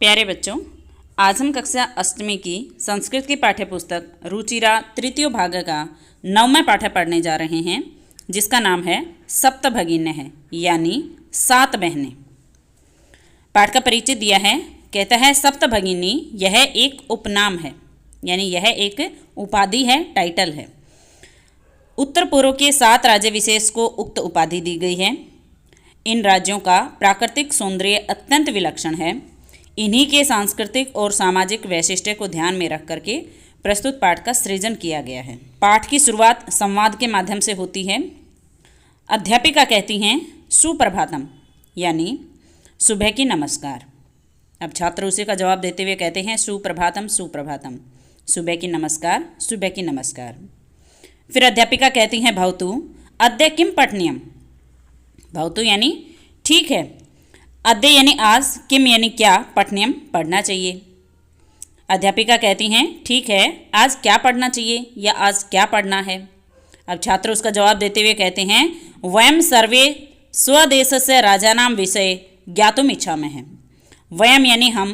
प्यारे बच्चों, आज हम कक्षा अष्टमी की संस्कृत की पाठ्यपुस्तक रुचिरा तृतीय भाग का 9वां पाठ पढ़ने जा रहे हैं, जिसका नाम है सप्तभगिन्य है, यानी 7 बहनें। पाठ का परिचय दिया है। कहता है सप्तभगिनी यह एक उपनाम है, यानी यह एक उपाधि है, टाइटल है। उत्तर पूर्व के 7 राज्य विशेष को उक्त उपाधि दी गई है। इन राज्यों का प्राकृतिक सौंदर्य अत्यंत विलक्षण है। इन्हीं के सांस्कृतिक और सामाजिक वैशिष्ट्य को ध्यान में रख करके प्रस्तुत पाठ का सृजन किया गया है। पाठ की शुरुआत संवाद के माध्यम से होती है। अध्यापिका कहती हैं सुप्रभातम, यानी सुबह की नमस्कार। अब छात्र उसी का जवाब देते हुए कहते हैं सुप्रभातम सुप्रभातम, सुबह की नमस्कार, सुबह की नमस्कार। फिर अध्यापिका कहती हैं भवतु अद्य किम पठनीयम। भवतु यानी ठीक है, अद्य यानी आज, किम यानी क्या, पठनीयम पढ़ना चाहिए। अध्यापिका कहती हैं ठीक है, आज क्या पढ़ना चाहिए या आज क्या पढ़ना है। अब छात्र उसका जवाब देते हुए कहते हैं वयम सर्वे स्वदेशस्य राजानां विषय ज्ञातुम इच्छामः। वयम यानी हम,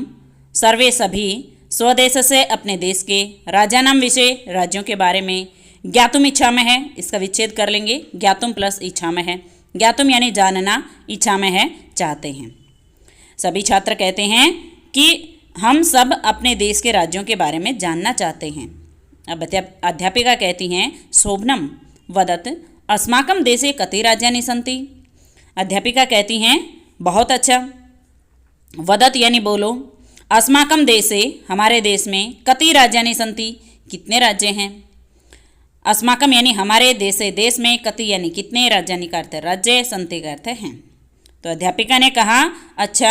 सर्वे सभी, स्वदेश से अपने देश के, राजानाम विषय राज्यों के बारे में, ज्ञातुम इच्छामः है, इसका विच्छेद कर लेंगे, ज्ञातुम प्लस इच्छामः है। ज्ञातुम यानी जानना, इच्छामः है चाहते हैं। सभी छात्र कहते हैं कि हम सब अपने देश के राज्यों के बारे में जानना चाहते हैं। अब अध्यापिका कहती हैं शोभनम वदत अस्माकं देशे कति राज्यानि सन्ति। अध्यापिका कहती हैं बहुत अच्छा, वदत यानी बोलो, अस्माकं देशे हमारे देश में, कति राज्यानि सन्ति कितने राज्य हैं। अस्माकम यानी हमारे देशे, देश में, कति यानी कितने, राज्यानि का अर्थ है राज्य, सन्ति का अर्थ है। तो अध्यापिका ने कहा अच्छा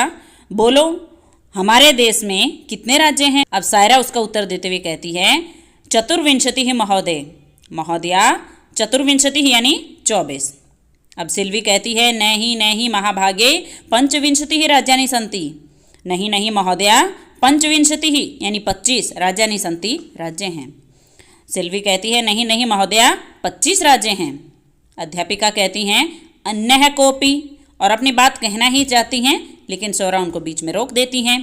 बोलो, हमारे देश में कितने राज्य हैं। अब सायरा उसका उत्तर देते हुए कहती है चतुर्विंशति महोदय। महोदया चतुर्विंशति यानी 24। अब सिल्वी कहती है नहीं नहीं महाभागे पंचविंशति राज्यानि सन्ति। नहीं नहीं महोदया पंचविंशति यानी 25 राज्यानि सन्ति राज्य हैं। सिल्वी कहती है नहीं नहीं महोदया 25 राज्य हैं। अध्यापिका कहती हैं अन्यः कोपि, और अपनी बात कहना ही चाहती हैं, लेकिन सौरा उनको बीच में रोक देती हैं।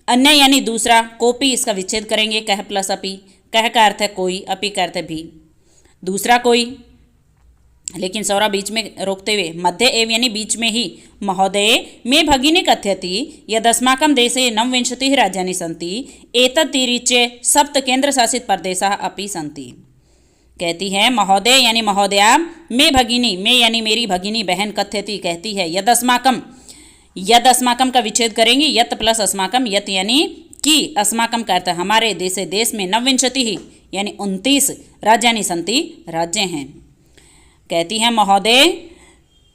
अन्य यानी दूसरा, कोपि इसका विच्छेद करेंगे, कह प्लस अपि। कह का अर्थ है कोई, अपि का अर्थ है भी, दूसरा कोई, लेकिन सौरा बीच में रोकते हुए मध्य एव यानी बीच में ही महोदय में भगिनी कथयति यदस्माकं देशे नवविंशतिः राज्यानि सन्ति एतद्तिरिच्य सप्त केंद्र शासित प्रदेशाः अपि सन्ति। कहती है महोदय यानी महोदया, में भगिनी, में यानी मेरी भगिनी बहन, कथयति कहती है, यदस्माकं, यद अस्माकम का विच्छेद करेंगे, यत प्लस अस्माकम, यत यानी कि, अस्माकम का अर्थ हमारे देशे, देश में, नवविंशतिः यानी 29 राज्यानि सन्ति राज्य हैं। कहती है महोदय,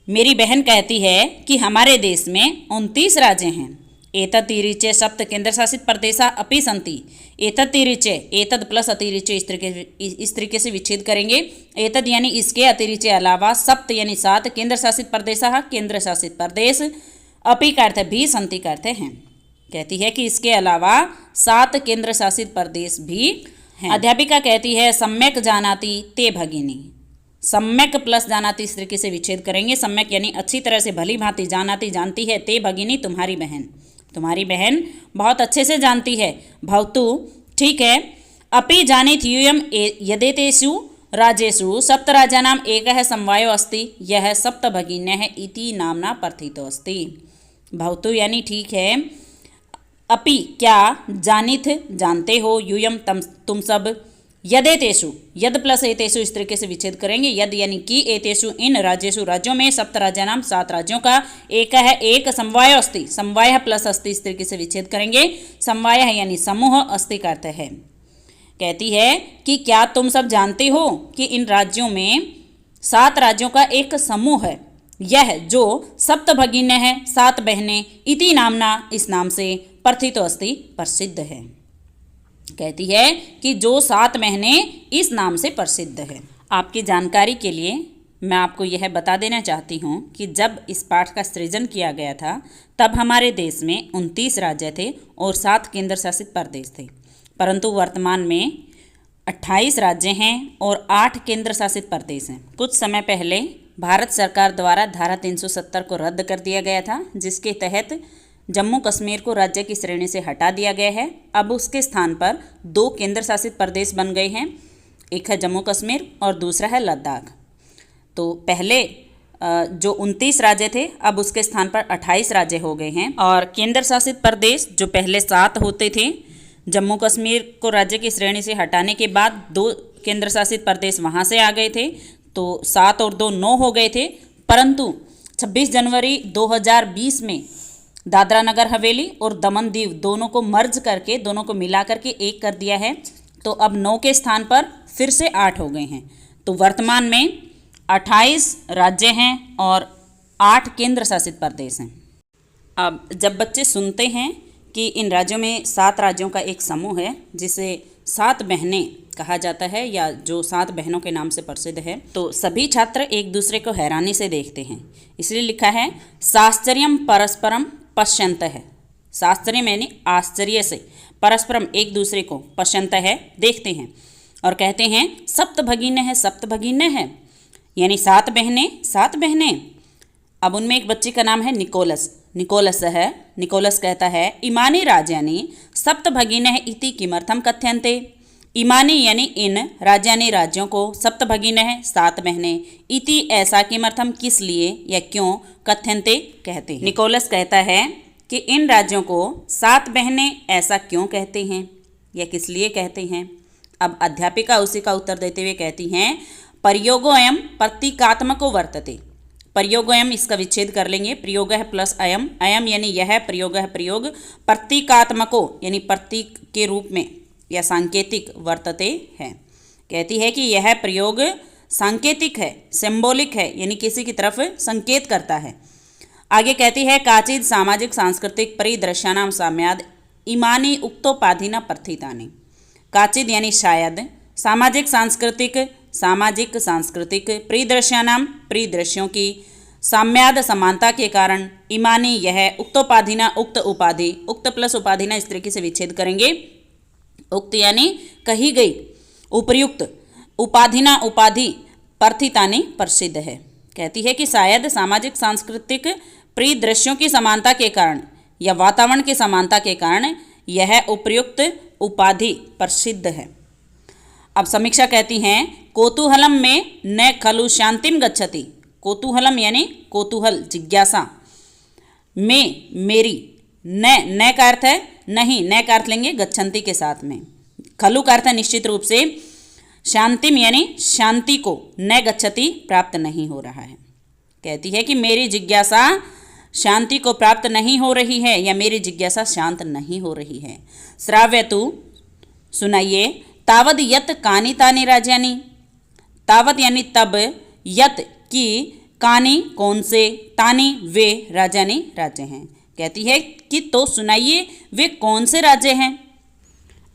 मेरी बहन कहती है कि हमारे देश में 29 राज्य हैं। एतद्तिरिच्य सप्त केंद्र शासित प्रदेशा अपि सन्ति। एतद्तिरिच्य, एतद प्लस अतिरिच्य इस तरीके से विच्छेद करेंगे। एतद यानी इसके, अतिरिच्य अलावा, सप्त यानी 7, केंद्र शासित प्रदेशा केंद्र शासित प्रदेश, अपि का अर्थ भी, सन्ति का अर्थ हैं। कहती है कि इसके अलावा 7 केंद्र शासित प्रदेश भी हैं। अध्यापिका कहती है सम्यक जानाति ते भगिनी। सम्यक प्लस जानाति इस तरीके से विच्छेद करेंगे। सम्यक यानी अच्छी तरह से, भली भांति, जानाति जानती है, ते भगिनी तुम्हारी बहन, तुम्हारी बहन बहुत अच्छे से जानती है। भवतु ठीक है, अपि जानीत यूयम यदेतेषु राज्येषु सप्तराज्यानाम् एकः समवायो अस्ति यह सप्तभगिन्यः इति नाम्ना प्रथितो अस्ति। भवतु यानी ठीक है, अपि क्या, जानित जानते हो, यूयम तुम सब, यदेतेषु, यद प्लस एतेषु इस तरीके से विच्छेद करेंगे। यद यानी कि, एतेषु इन राज्येषु राज्यों में, सप्त राज्यानाम 7 राज्यों का, एक है एक समवाय अस्ति, समवाय प्लस अस्ति इस तरीके से विच्छेद करेंगे। समवाय यानी समूह, अस्ति का अर्थ है। कहती है कि क्या तुम सब जानते हो कि इन राज्यों में 7 राज्यों का एक समूह है, यह जो सप्तभगिन्य है, 7 बहनें, इति नामना इस नाम से, प्रथितो अस्ति प्रसिद्ध है। कहती है कि जो 7 बहनें इस नाम से प्रसिद्ध है। आपकी जानकारी के लिए मैं आपको यह बता देना चाहती हूँ कि जब इस पाठ का सृजन किया गया था तब हमारे देश में 29 राज्य थे और 7 केंद्र शासित प्रदेश थे, परंतु वर्तमान में 28 राज्य हैं और 8 केंद्र शासित प्रदेश हैं। कुछ समय पहले भारत सरकार द्वारा धारा 370 को रद्द कर दिया गया था, जिसके तहत जम्मू कश्मीर को राज्य की श्रेणी से हटा दिया गया है। अब उसके स्थान पर 2 केंद्र शासित प्रदेश बन गए हैं, एक है जम्मू कश्मीर और दूसरा है लद्दाख। तो पहले जो 29 राज्य थे, अब उसके स्थान पर 28 राज्य हो गए हैं। और केंद्र शासित प्रदेश जो पहले 7 होते थे, जम्मू कश्मीर को राज्य की श्रेणी से हटाने के बाद 2 केंद्र शासित प्रदेश वहाँ से आ गए थे, तो 7 और 2 9 हो गए थे। परंतु 26 जनवरी 2020 में दादरा नगर हवेली और दमन दीव दोनों को मर्ज करके, दोनों को मिला करके एक कर दिया है। तो अब 9 के स्थान पर फिर से 8 हो गए हैं। तो वर्तमान में 28 राज्य हैं और 8 केंद्र शासित प्रदेश हैं। अब जब बच्चे सुनते हैं कि इन राज्यों में 7 राज्यों का एक समूह है जिसे 7 बहनें कहा जाता है, या जो 7 बहनों के नाम से प्रसिद्ध है, तो सभी छात्र एक दूसरे को हैरानी से देखते हैं। इसलिए लिखा है साश्चर्यम परस्परम पश्यन्त है। शास्त्रीय यानी आश्चर्य से, परस्परम एक दूसरे को, पश्यन्त है देखते हैं, और कहते हैं सप्त भगिनी है, सप्त भगिनी है, यानी 7 बहनें, 7 बहनें। अब उनमें एक बच्ची का नाम है निकोलस। निकोलस है, निकोलस कहता है इमानी राज्यानि सप्त भगिनी इति किमर्थम कथ्यन्ते। इमानी यानी इन, राज्यानि राज्यों को, सप्त भगिनी है 7 बहनें, इति ऐसा, किमर्थम किस लिए या क्यों, कथ्यन्ते कहते हैं। निकोलस कहता है कि इन राज्यों को 7 बहनें ऐसा क्यों कहते हैं या किस लिए कहते हैं। अब अध्यापिका उसी का उत्तर देते हुए कहती हैं प्रयोगोऽयं प्रतीकात्मको वर्तते। प्रयोगोऽयं इसका विच्छेद कर लेंगे, प्रयोग है प्लस अयम, अयम यानी यह, प्रयोग है प्रयोग, प्रतीकात्मको यानी प्रतीक के रूप में या सांकेतिक, वर्तते है, कहती है कि यह प्रयोग सांकेतिक है, सिंबॉलिक है, यानी किसी की तरफ संकेत करता है। आगे कहती है काचिद सामाजिक सांस्कृतिक परिदृश्यानां साम्याद इमानी उक्तोपाधिना प्रथितानि। काचिद यानी शायद, सामाजिक सांस्कृतिक परिदृश्यानां परिदृश्यों की, साम्याद समानता के कारण, इमानी यह, उक्तोपाधिना उक्त उपाधि, उक्त प्लस उपाधिना इस तरीके से विच्छेद करेंगे। उक्त यानी कही गई, उपर्युक्त, उपाधिना उपाधि, प्रथितानि प्रसिद्ध है। कहती है कि शायद सामाजिक सांस्कृतिक परिदृश्यों की समानता के कारण या वातावरण की समानता के कारण यह उपर्युक्त उपाधि प्रसिद्ध है। अब समीक्षा कहती हैं कौतूहलम में न खलु शांतिम गच्छति। कौतूहलम यानी कौतूहल, जिज्ञासा, में मेरी, न का अर्थ है नहीं, न का अर्थ लेंगे गच्छन्ति के साथ में, खलु का अर्थ है निश्चित रूप से, शांतिम यानी शांति को, न गच्छति प्राप्त नहीं हो रहा है। कहती है कि मेरी जिज्ञासा शांति को प्राप्त नहीं हो रही है या मेरी जिज्ञासा शांत नहीं हो रही है। श्राव्यतु सुनाइए, तावद यत कानि तानि राज्यानि। तावत यानी तब, यत की, कानि कौन से, तानि वे, राज्यानि राज्य हैं। कहती है कि तो सुनाइए वे कौन से राज्य हैं।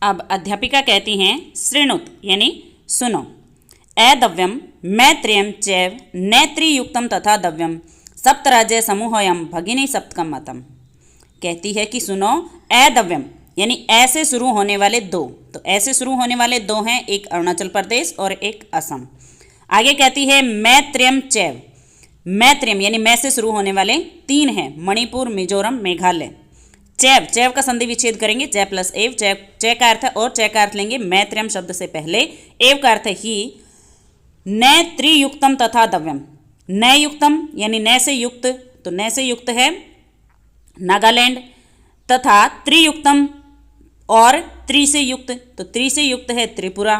अब अध्यापिका कहती हैं शृणुत यानी सुनो, अदव्यम मैत्रेयम चैव नैत्रियुक्तम तथा दव्यम सप्तराज्य समूहोयम भगिनी सप्तकम मतम। कहती है कि सुनो, अदव्यम यानी ऐसे शुरू होने वाले 2, तो ऐसे शुरू होने वाले 2 हैं, एक अरुणाचल प्रदेश और एक असम। आगे कहती है मैत्रेयम चैव, मैत्रेयम यानी मैं से शुरू होने वाले 3 हैं, मणिपुर, मिजोरम, मेघालय। चैव, चैव का संधि विच्छेद करेंगे, चै प्लस एव, चै का अर्थ है और, चै का अर्थ लेंगे मैत्रेयम शब्द से पहले, एव का अर्थ है ही, न त्रियुक्तम तथा दव्यम, न युक्तम यानी न से युक्त, तो न से युक्त है नागालैंड, तथा त्रियुक्तम और त्रि से युक्त, तो त्रि से युक्त है त्रिपुरा।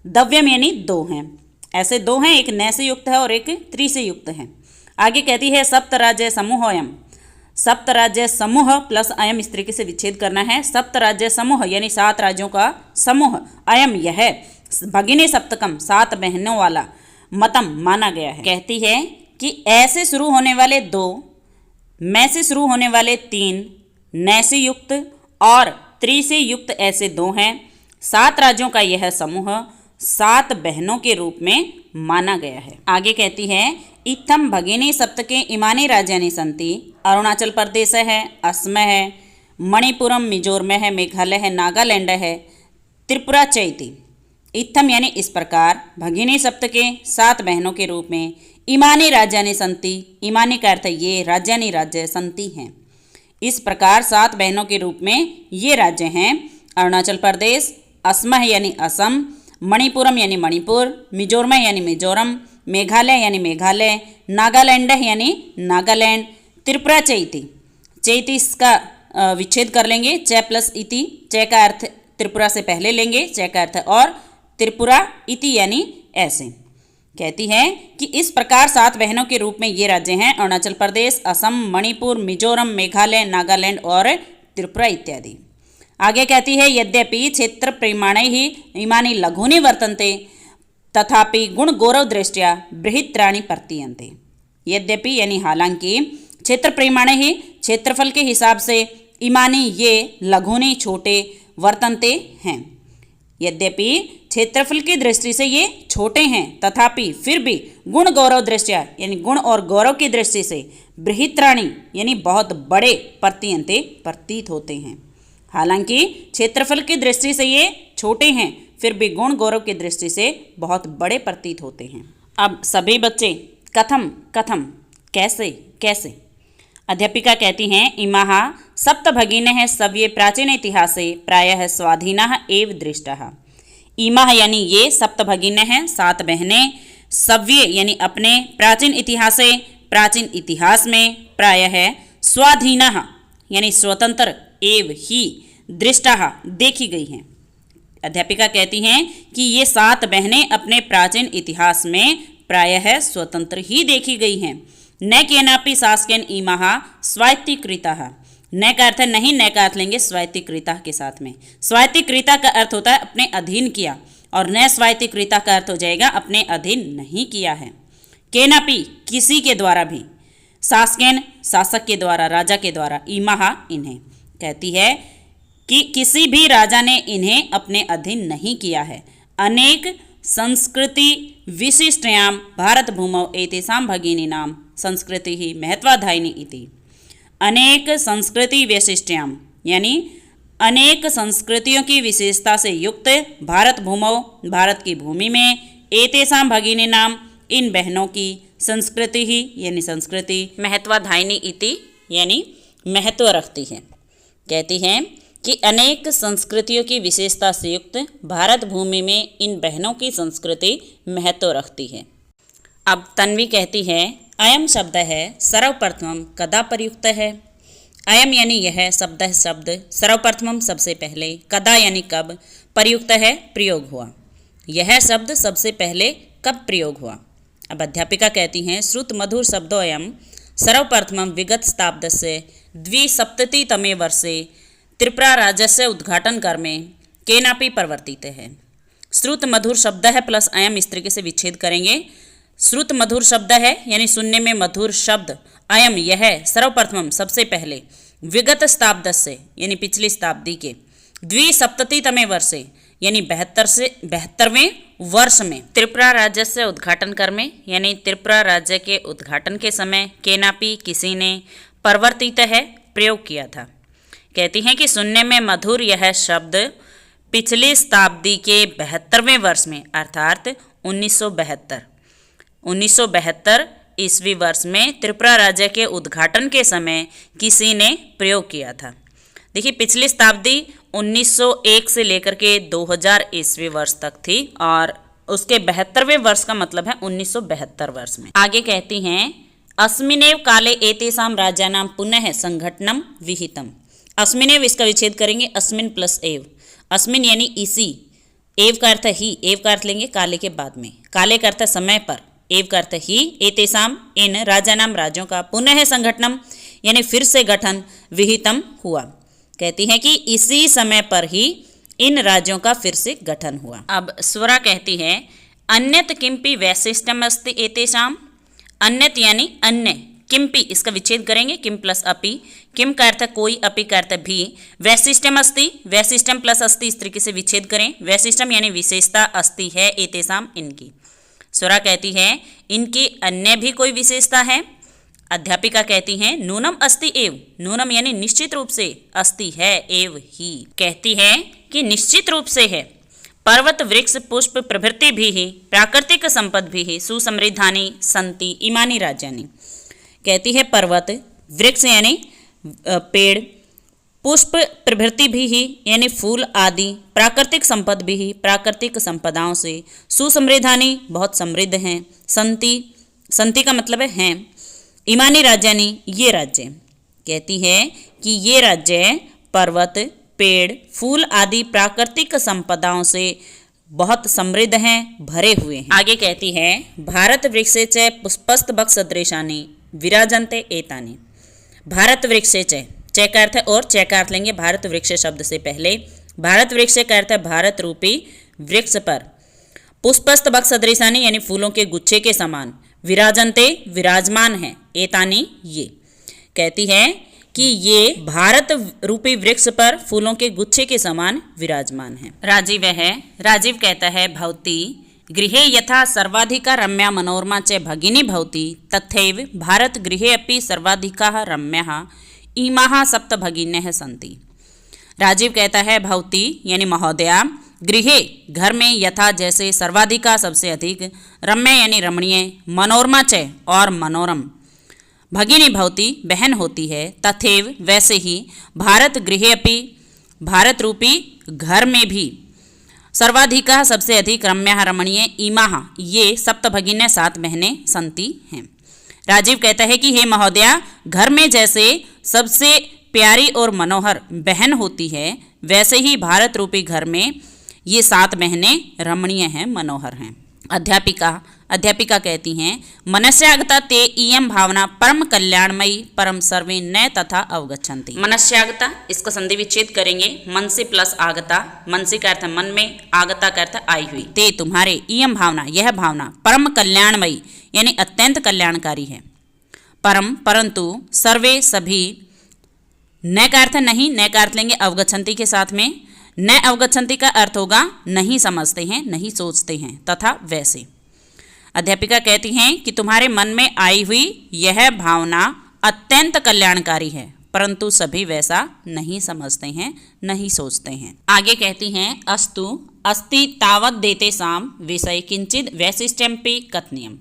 दव्यम यानी 2 हैं, ऐसे 2 हैं, एक न से युक्त है और एक त्रि से युक्त है। आगे कहती है सप्त राज्य समूहोयम, सप्त राज्य समूह प्लस अयम इस तरीके से विच्छेद करना है। सप्त राज्य समूह यानी 7 राज्यों का समूह, अयम यह भगिनी सप्तकम 7 बहनों वाला, मतम माना गया है। कहती है कि ऐसे शुरू होने वाले 2, मैं से शुरू होने वाले 3, न से युक्त और त्रि से युक्त ऐसे 2 हैं। 7 राज्यों का यह समूह 7 बहनों के रूप में माना गया है। आगे कहती है इत्थम भगिनी सप्तके इमानी राज्यानि सन्ति। अरुणाचल प्रदेश है, असम है, मणिपुरम मिजोरम है, मेघालय है, नागालैंड है, त्रिपुरा चैती। इत्थम यानी इस प्रकार, भगिनी सप्तके 7 बहनों के रूप में, इमानी राज्यानि सन्ति, इमानी का अर्थ ये, राज्यानि राज्य, सन्ति हैं। इस प्रकार 7 बहनों के रूप में ये राज्य हैं अरुणाचल प्रदेश, असम यानी असम, मणिपुरम यानी मणिपुर, मिजोरम यानी मिजोरम, मेघालय यानी मेघालय, नागालैंड यानी नागालैंड, त्रिपुरा चैती। चैती इसका विच्छेद कर लेंगे, च प्लस इति, च का अर्थ त्रिपुरा से पहले लेंगे, च का अर्थ और, त्रिपुरा इति यानी ऐसे। कहती है कि इस प्रकार 7 बहनों के रूप में ये राज्य हैं अरुणाचल प्रदेश, असम, मणिपुर, मिजोरम, मेघालय, नागालैंड और त्रिपुरा इत्यादि। आगे कहती है यद्यपि क्षेत्र प्रमाणैः इमानि लघूनि वर्तन्ते तथापि गुण गौरव दृष्ट्या बृहत्तराणि प्रतीयन्ते। यद्यपि यानी हालांकि क्षेत्र प्रमाणैः क्षेत्रफल के हिसाब से इमानी ये लघूनि छोटे वर्तन्ते हैं। यद्यपि क्षेत्रफल की दृष्टि से ये छोटे हैं तथापि फिर भी गुण गौरव दृष्टिया यानी गुण और गौरव की दृष्टि से बृहत्तराणि यानी बहुत बड़े प्रतीयन्ते प्रतीत होते हैं। हालांकि क्षेत्रफल की दृष्टि से ये छोटे हैं फिर भी गुण गौरव की दृष्टि से बहुत बड़े प्रतीत होते हैं। अब सभी बच्चे कथम कथम कैसे कैसे। अध्यापिका कहती हैं इमाः सप्तभगिन्यः सव्ये प्राचीन इतिहासे प्रायः स्वाधीनाः एव दृष्टाः। इमाः यानी ये सप्तभगिन्य हैं 7 बहनें, सव्ये यानी अपने, प्राचीन इतिहासे प्राचीन इतिहास में, प्रायः स्वाधीनाः यानी स्वतंत्र, एव ही दृष्टाः देखी गई हैं। अध्यापिका कहती हैं कि ये 7 बहनें अपने प्राचीन इतिहास में प्रायः स्वतंत्र ही देखी गई हैं। न केनापि शासकेन इमाः स्वायत्तीकृताः। न का अर्थ नहीं, न का अर्थ लेंगे स्वायत्तीकृता के साथ में। स्वायत्तीकृता का अर्थ होता है अपने अधीन किया और न स्वायत्तीकृता का अर्थ हो जाएगा अपने अधीन नहीं किया है। केनापि किसी के द्वारा भी, शासकेन शासक के द्वारा, राजा के द्वारा, इमाः इन्हें। कहती है कि किसी भी राजा ने इन्हें अपने अधीन नहीं किया है। अनेक संस्कृति विशिष्टयां भारत भूमौ एतेषां भगिनीनां संस्कृति ही महत्वाधायिनी इति। अनेक संस्कृति विशिष्टयां यानी अनेक संस्कृतियों की विशेषता से युक्त भारत भूमौ भारत की भूमि में, एतेषां भगिनीनां इन बहनों की संस्कृति ही यानी संस्कृति, महत्वाधायिनी इति यानी महत्व रखती है। कहती हैं कि अनेक संस्कृतियों की विशेषता से युक्त भारत भूमि में इन बहनों की संस्कृति महत्व रखती है। अब तन्वी कहती है अयम शब्द है सर्वप्रथमं कदा प्रयुक्त है। अयम यानी यह शब्द सर्वप्रथमं सबसे पहले, कदा यानी कब, प्रयुक्त है प्रयोग हुआ। यह शब्द सबसे पहले कब प्रयोग हुआ। अब अध्यापिका कहती हैं श्रुत मधुर शब्दोऽयं सर्वप्रथमं विगत शताब्दस्य 270तमे वर्षे त्रिपुरा राज्यस्य उद्घाटन कर्मे केनापि प्रवर्तित है। श्रुत मधुर शब्द है प्लस अयम इस तरीके से विच्छेद करेंगे। श्रुत मधुर शब्द है यानी सुनने में मधुर शब्द, अयम यह सर्वप्रथम सबसे पहले, विगत शताब्दस्य यानी पिछली शताब्दी के, 270तमे वर्षे यानी 72वें वर्ष में, त्रिपुरा राज्य से उद्घाटन कर्मे यानी त्रिपुरा राज्य के उद्घाटन के समय, केनापि किसी ने, प्रवर्तित है प्रयोग किया था। कहती हैं कि सुनने में मधुर यह शब्द पिछली शताब्दी के 72वें वर्ष में अर्थात 1972 ईस्वी वर्ष में त्रिपुरा राज्य के उद्घाटन के समय किसी ने प्रयोग किया था। देखिए पिछली शताब्दी 1901 से लेकर के 2000 ईस्वी वर्ष तक थी और उसके 72वें वर्ष का मतलब है 1972 वर्ष में। आगे कहती हैं अस्मिनेव काले एतेषां राज्यानां पुनः संघटनम विहितम। अस्मिनेव इसका विच्छेद करेंगे, अस्मिन प्लस एव। अस्मिन यानी इसी, एव का अर्थ ही, एव का अर्थ लेंगे काले के बाद में, काले का अर्थ समय पर, एव का अर्थ ही, एतेषां इन राज्यानां राज्यों का, पुनः संघटनम यानी फिर से गठन, विहितम हुआ। कहती हैं कि इसी समय पर ही इन राज्यों का फिर से गठन हुआ। अब स्वरा कहती है अन्यत किंपि वैशिष्ट्यम अस्ति एतेषां। अन्यत यानी अन्य, किंपि इसका विच्छेद करेंगे, किम प्लस अपि, किम का अर्थ कोई, अपि का अर्थ भी, वैशिष्ट्यम अस्ति, वैशिष्ट्यम प्लस अस्ति इस तरीके से विच्छेद करें। वैशिष्ट्यम यानी विशेषता, अस्ति है एतेषां इनकी। स्वरा कहती है इनकी अन्य भी कोई विशेषता है। अध्यापिका कहती हैं नूनम अस्ति एव। नूनम यानी निश्चित रूप से, अस्ति है, एव ही। कहती है कि निश्चित रूप से है। पर्वत वृक्ष पुष्प प्रभृति भी ही प्राकृतिक संपद भी ही सुसमृद्धानि संति इमानी राज्यानि। कहती है पर्वत वृक्ष यानी पेड़, पुष्प प्रभृति भी ही यानी फूल आदि, प्राकृतिक संपद भी ही प्राकृतिक संपदाओं से, सुसमृद्धानि बहुत समृद्ध हैं, संति संति का मतलब है हैं, इमानी राज्यानि ये राज्य। कहती है कि ये राज्य पर्वत, पेड़, फूल आदि प्राकृतिक संपदाओं से बहुत समृद्ध हैं, भरे हुए हैं। आगे कहती है भारत वृक्षे च पुष्पस्त बक सदृशानि विराजन्ते एतानि। भारत वृक्षे च का अर्थ है और, च का अर्थ लेंगे भारत वृक्ष शब्द से पहले। भारत वृक्ष का अर्थ है भारत रूपी वृक्ष पर, पुष्पस्त बक सदृशानि यानी फूलों के गुच्छे के समान, विराजन्ते विराजमान है, एतानि ये। कहती है कि ये भारत रूपी वृक्ष पर फूलों के गुच्छे के समान विराजमान है। राजीव है, राजीव कहता है भवती गृहे यथा सर्वाधिका रम्या मनोरमा च भगिनी भवती तथैव भारत गृहे अपि सर्वाधिकाः रम्याः इमाः सप्त भगिन्यः सन्ति। राजीव कहता है भवती यानी महोदया, गृहे घर में, यथा जैसे, सर्वाधिका सबसे अधिक, रम्या यानी रमणीय, मनोरमा च और मनोरम, भगिनी भवती बहन होती है, तथैव वैसे ही, भारत गृहे अपि भारत रूपी घर में भी, सर्वाधिका सबसे अधिक, रम्या रमणीय, इमाह ये सप्त भगिन्य 7 बहनें संति हैं। राजीव कहता है कि हे महोदया, घर में जैसे सबसे प्यारी और मनोहर बहन होती है, वैसे ही भारत रूपी घर में ये 7 बहनें रमणीय हैं, मनोहर हैं। अध्यापिका कहती हैं मनस्यागता ते इयं भावना परम कल्याणमयी परम सर्वे न तथा अवगच्छन्ति। मनस्यागता इसका संधि विच्छेद करेंगे, मन से प्लस आगता, मन से का अर्थ मन में, आगता का अर्थ आई हुई, ते तुम्हारे, इयं भावना यह भावना, परम कल्याणमयी यानी अत्यंत कल्याणकारी है, परम परंतु, सर्वे सभी, न का अर्थ नहीं, न का अर्थ लेंगे अवगच्छन्ति के साथ में, न अवगच्छन्ति का अर्थ होगा नहीं समझते हैं, नहीं सोचते हैं, तथा वैसे। अध्यापिका कहती हैं कि तुम्हारे मन में आई हुई यह भावना अत्यंत कल्याणकारी है, परंतु सभी वैसा नहीं समझते हैं, नहीं सोचते हैं। आगे कहती हैं अस्तु अस्ति तावत देते साम विषय किंचित वैशिष्ट्यम्पि कथनीयम्।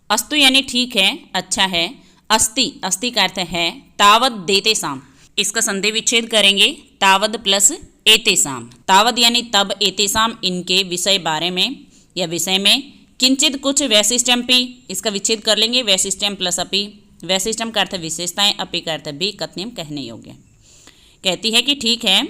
अस्तु यानी ठीक है, अच्छा है, अस्ति, अस्ति का अर्थ है, तावत देते साम, इसका संधि विच्छेद करेंगे, तावत प्लस एते साम, तावत यानी तब, एते साम इनके, विषय बारे में या विषय में, किंचित कुछ, वैशिष्ट्यम्पि इसका विच्छेद कर लेंगे, वैशिष्ट्यम प्लस अपि, वैशिष्ट्यम का अर्थ विशेषताएं, अपि का अर्थ भी, कथनीयम कहने योग्य। कहती है कि ठीक है,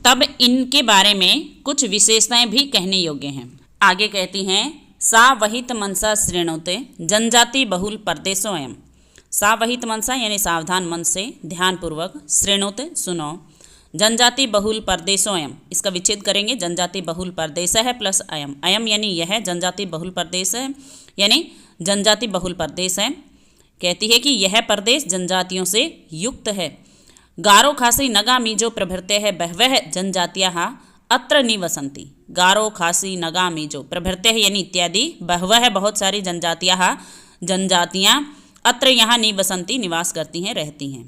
तब इनके बारे में कुछ विशेषताएं भी कहने योग्य हैं। आगे कहती हैं सा वहित मनसा श्रेणोते जनजाति बहुल प्रदेशोऽयम्। सा वहित मनसा यानी सावधान मन से, ध्यानपूर्वक, श्रेणोते सुनो, जनजाति बहुल प्रदेशोऽयम् इसका विच्छेद करेंगे, जनजाति बहुल प्रदेश है प्लस अयम, अयम यानी यह जनजाति बहुल प्रदेश है, यानी जनजाति बहुल प्रदेश है। कहती है कि यह प्रदेश जनजातियों से युक्त है। गारो खासी नगा मीजो प्रभृत्य है बहवः जनजातियाः अत्र निवसन्ति। गारो खासी नगा मीजो प्रभृत्य है यानी इत्यादि, बहवः बहुत सारी जनजातियाँ अत्र यहाँ निवसन्ति निवास करती हैं, रहती हैं।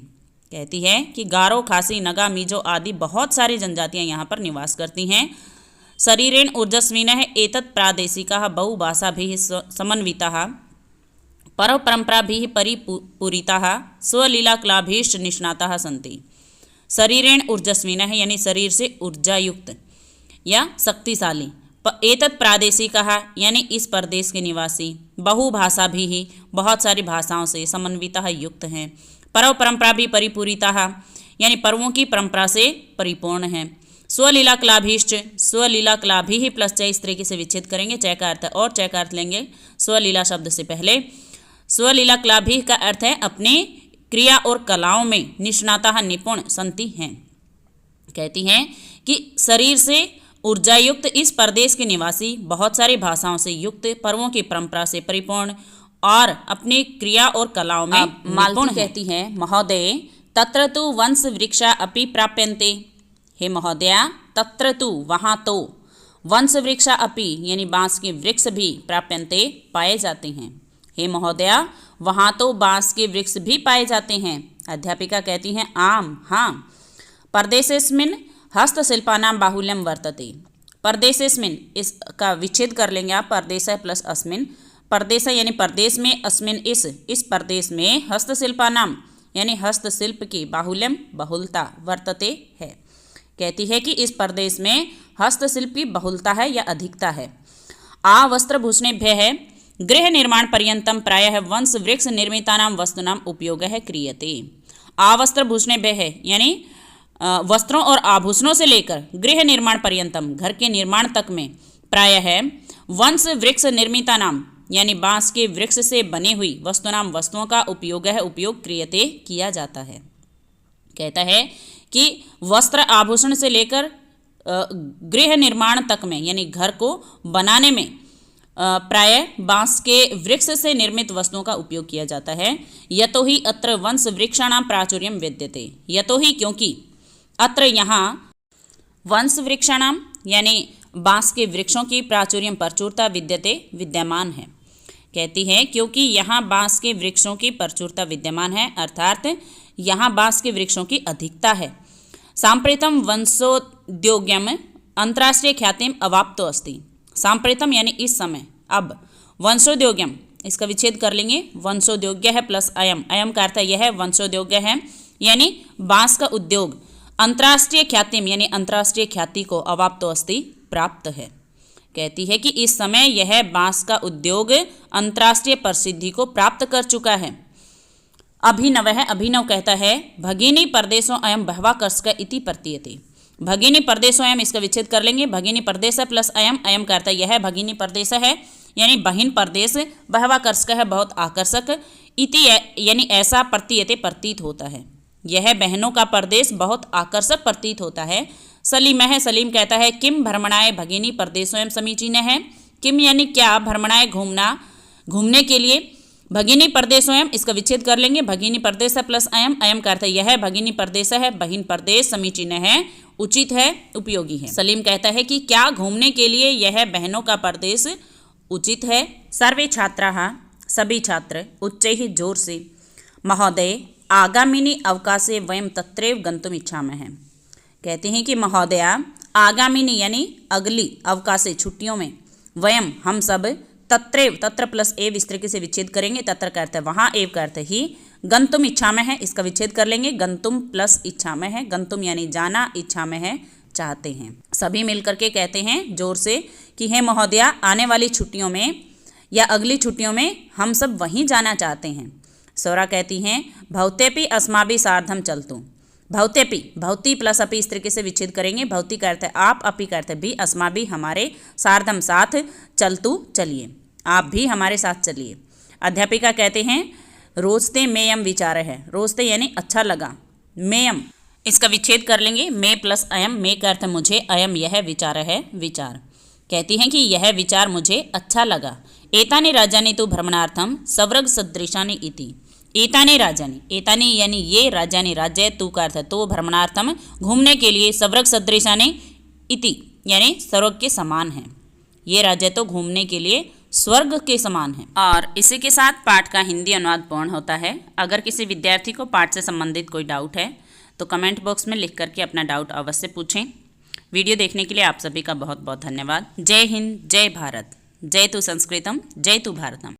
कहती है कि गारो खासी नगा मीजो आदि बहुत सारी जनजातियां यहाँ पर निवास करती हैं। शरीरेण ऊर्जस्विनः एतत् प्रादेशिकाः बहुभाषाभिः समन्विताः परम्पराभिः परिपूरिताः स्वलीलाकलाभिश्च निष्णाताः सन्ति। शरीरेण ऊर्जस्विनः यानी शरीर से ऊर्जायुक्त या शक्तिशाली, एतत् प्रादेशिकाः यानी इस प्रदेश के निवासी, बहुभाषाभिः बहुत सारी भाषाओं से, समन्विताः युक्त हैं, पर्व परंपरा भी परिपूरिताः यानी पर्वों की परंपरा से परिपूर्ण है, स्वलीला कलाभिश्च, स्वलीला कलाभि ही प्लस च इस तरीके से विच्छेद करेंगे, च का अर्थ और, च का अर्थ लेंगे स्वलीला शब्द से पहले। स्वलीला कलाभि का अर्थ है अपने क्रिया और कलाओं में निष्णाता निपुण संति हैं। कहती हैं कि शरीर से ऊर्जायुक्त इस प्रदेश के निवासी बहुत सारी भाषाओं से युक्त, पर्वों की परंपरा से परिपूर्ण और अपनी क्रिया और कलाओं में निपुण। कहती है महोदय तत्र तु वंश वृक्षा अपि प्राप्यन्ते। हे महोदया तत्र तु वहाँ तो, वंश वृक्षा अपि यानी बांस के वृक्ष भी, प्राप्यन्ते पाए जाते हैं। हे महोदया वहाँ तो बांस के वृक्ष भी पाए जाते हैं। अध्यापिका कहती हैं आम हाँ, परदेशेस्मिन् हस्तशिल्पानां बाहुल्यम वर्तते। परदेशेस्मिन् इसका विच्छेद कर लेंगे आप, परदेश प्लस अस्मिन्, परदेश यानी प्रदेश में, अस्मिन् इस प्रदेश में, हस्तशिल्पानां यानी हस्तशिल्प की बाहुल्यम बहुलता वर्तते है। कहती है कि इस प्रदेश में हस्तशिल्प की बहुलता है या अधिकता है। आ वस्त्रभूषणेभ्यः गृह निर्माण पर्यंतम प्रायः वंश वृक्ष निर्मितानां वस्तूनां उपयोगः क्रियते। आवस्त्रभूषणेभ्यः यानी वस्त्रों और आभूषणों से लेकर गृह निर्माण पर्यंतम घर के निर्माण तक में प्रायः वंश वृक्ष निर्मितानाम यानी बांस के वृक्ष से बनी हुई वस्तुनाम वस्तुओं का उपयोग क्रियते किया जाता है। कहता है कि वस्त्र आभूषण से लेकर गृह निर्माण तक में यानी घर को बनाने में प्राय बांस के वृक्ष से निर्मित वस्तुओं का उपयोग किया जाता है। यतो ही अत्र वंश वृक्षाणाम प्राचुर्यम विद्यते, यतो ही क्योंकि अत्र यहाँ वंश वृक्षाणाम यानी बांस के वृक्षों की प्राचुर्यम प्रचुरता विद्यते विद्यमान है। कहती है क्योंकि यहाँ बांस के वृक्षों की प्रचुरता विद्यमान है, अर्थात यहाँ बांस के वृक्षों की अधिकता है। सांप्रतम वंशोद्योग्यम अंतर्राष्ट्रीय ख्यातिम अवाप्तो अस्ति। सांप्रतम यानी इस समय, अब वंशोद्योग्यम इसका विच्छेद कर लेंगे, वंशोद्योग्य है प्लस अयम, अयम का अर्थ यह है वंशोद्योग्य है यानी बांस का उद्योग अंतर्राष्ट्रीय ख्यातिम यानी अंतर्राष्ट्रीय ख्याति को अवाप्तो अस्ति प्राप्त है। कहती है कि इस समय यह बांस का उद्योग अंतर्राष्ट्रीय प्रसिद्धि को प्राप्त कर चुका है। अभिनव है, अभिनव कहता है भगिनी परदेशों अयम बहवा कर्षक इति प्रतीयते। भगिनी परदेशों अयम इसका विच्छेद कर लेंगे, भगिनी प्रदेश प्लस अयम, अयम का अर्थ यह भगिनी प्रदेश है यानी बहिन प्रदेश, बहवा कर्षक है बहुत आकर्षक, इति यानी ऐसा प्रतीयते प्रतीत होता है, यह बहनों का प्रदेश बहुत आकर्षक प्रतीत होता है। सलीम है, सलीम कहता है किम भ्रमणाय भगिनी प्रदेशों समीचीन है। किम यानी क्या, भ्रमणाय घूमना, घूमने के लिए, भगिनी प्रदेशों इसका विच्छेद कर लेंगे, भगिनी प्रदेश प्लस अयम, अयम का अर्थ यह भगिनी प्रदेश है बहिन प्रदेश, समीचीन है उचित है उपयोगी है। सलीम कहता है कि क्या घूमने के लिए यह बहनों का प्रदेश उचित है। सर्वे छात्राः सभी छात्र उच्चैः जोर से महोदय आगामिनी अवकाशे वयम तत्रैव गन्तुम इच्छामः। कहते हैं कि महोदया आगामिनी यानी अगली अवकाशे छुट्टियों में, वयम हम सब, तत्रैव तत्र प्लस एव इस तरीके से विच्छेद करेंगे, तत्र का अर्थ वहाँ, एव का अर्थ ही, गंतुम इच्छामः है इसका विच्छेद कर लेंगे, गंतुम प्लस इच्छामः है, गंतुम यानी जाना, इच्छामः है चाहते हैं। सभी मिलकर के कहते हैं जोर से कि हे महोदया आने वाली छुट्टियों में या अगली छुट्टियों में हम सब वहीं जाना चाहते हैं। सौरा कहती हैं भवतेपि अस्माभि सार्धम चलतु। भवतेपि, भवती प्लस अपि इस तरीके से विच्छेद करेंगे, भवती का अर्थ आप, अपि का अर्थ भी, अस्माभि हमारे, सार्धम साथ, चलतु चलिए, आप भी हमारे साथ चलिए। अध्यापिका कहते हैं रोजते मेयम विचार है, रोजते यानी अच्छा लगा, मेयम इसका विच्छेद कर लेंगे, मे प्लस अयम, मे का अर्थ मुझे, अयम यह विचार है विचार। कहती हैं कि यह विचार मुझे अच्छा लगा। एतानि राज्यानि तु भ्रमणार्थम सवर्ग सदृशानि इति। एतानि राज्यानि, एतानि यानी ये, राज्यानि राज्य, तू का अर्थ तो, भ्रमणार्थम घूमने के लिए, सवर्ग सदृशानि इति यानी स्वर्ग के समान है, ये राज्य तो घूमने के लिए स्वर्ग के समान है। और इसी के साथ पाठ का हिंदी अनुवाद पूर्ण होता है। अगर किसी विद्यार्थी को पाठ से संबंधित कोई डाउट है तो कमेंट बॉक्स में लिख करके अपना डाउट अवश्य पूछें। वीडियो देखने के लिए आप सभी का बहुत बहुत धन्यवाद। जय हिंद, जय भारत, जय तु संस्कृतम, जय तु भारतम।